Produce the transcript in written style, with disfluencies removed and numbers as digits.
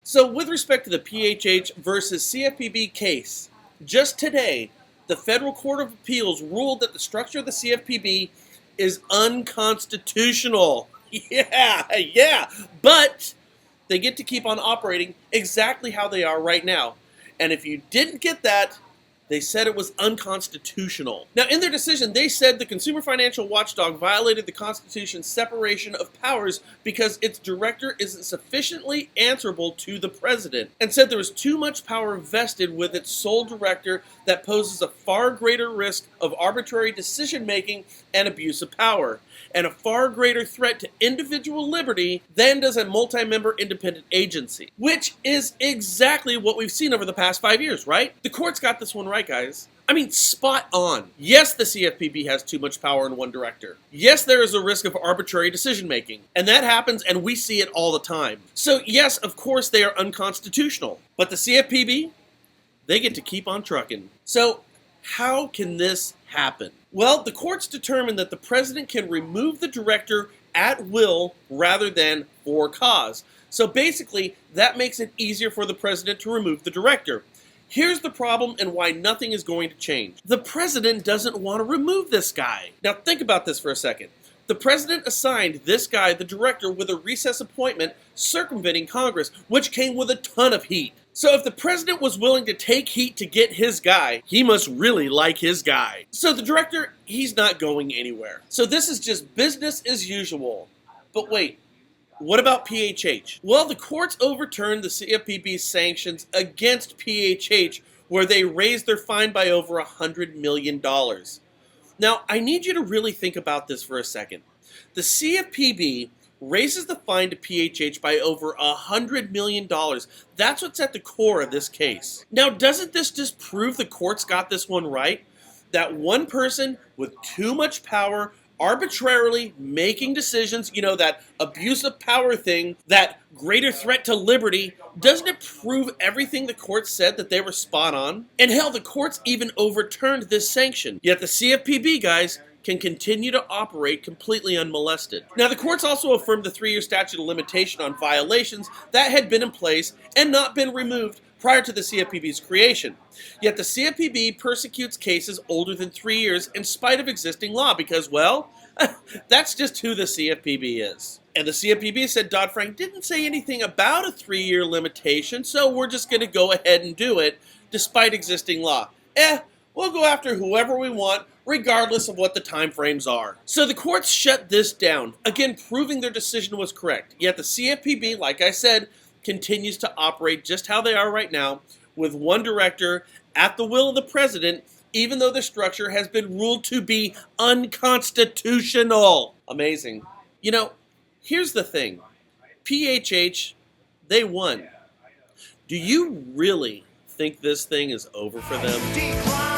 So with respect to the PHH versus CFPB case, just today, the Federal Court of Appeals ruled that the structure of the CFPB is unconstitutional. Yeah, but they get to keep on operating exactly how they are right now. And if you didn't get that, they said it was unconstitutional. Now, in their decision, they said the Consumer Financial Watchdog violated the Constitution's separation of powers because its director isn't sufficiently answerable to the president, and said there was too much power vested with its sole director that poses a far greater risk of arbitrary decision-making and abuse of power, and a far greater threat to individual liberty than does a multi-member independent agency. Which is exactly what we've seen over the past 5 years, right? The court's got this one right, guys. I mean, spot on. Yes, the CFPB has too much power in one director. Yes, there is a risk of arbitrary decision-making. And that happens, and we see it all the time. So yes, of course they are unconstitutional. But the CFPB, they get to keep on trucking. So how can this happen? Well, the courts determined that the president can remove the director at will rather than for cause. So basically, that makes it easier for the president to remove the director. Here's the problem and why nothing is going to change. The president doesn't want to remove this guy. Now think about this for a second. The president assigned this guy, the director, with a recess appointment circumventing Congress, which came with a ton of heat. So if the president was willing to take heat to get his guy, he must really like his guy. So the director, he's not going anywhere. So this is just business as usual. But wait, what about PHH? Well, the courts overturned the CFPB's sanctions against PHH, where they raised their fine by over $100 million. Now, I need you to really think about this for a second. The CFPB raises the fine to PHH by over $100 million. That's what's at the core of this case. Now, doesn't this just prove the courts got this one right? That one person with too much power arbitrarily making decisions, you know, that abuse of power thing, that greater threat to liberty, doesn't it prove everything the courts said that they were spot on? And hell, the courts even overturned this sanction. Yet the CFPB, guys, can continue to operate completely unmolested. Now, the courts also affirmed the 3-year statute of limitation on violations that had been in place and not been removed prior to the CFPB's creation. Yet the CFPB persecutes cases older than 3 years in spite of existing law because, well, that's just who the CFPB is. And the CFPB said Dodd-Frank didn't say anything about a 3-year limitation, so we're just going to go ahead and do it despite existing law. We'll go after whoever we want, regardless of what the time frames are. So the courts shut this down, again proving their decision was correct. Yet the CFPB, like I said, continues to operate just how they are right now, with one director at the will of the president, even though the structure has been ruled to be unconstitutional. Amazing. You know, here's the thing. PHH, they won. Do you really think this thing is over for them?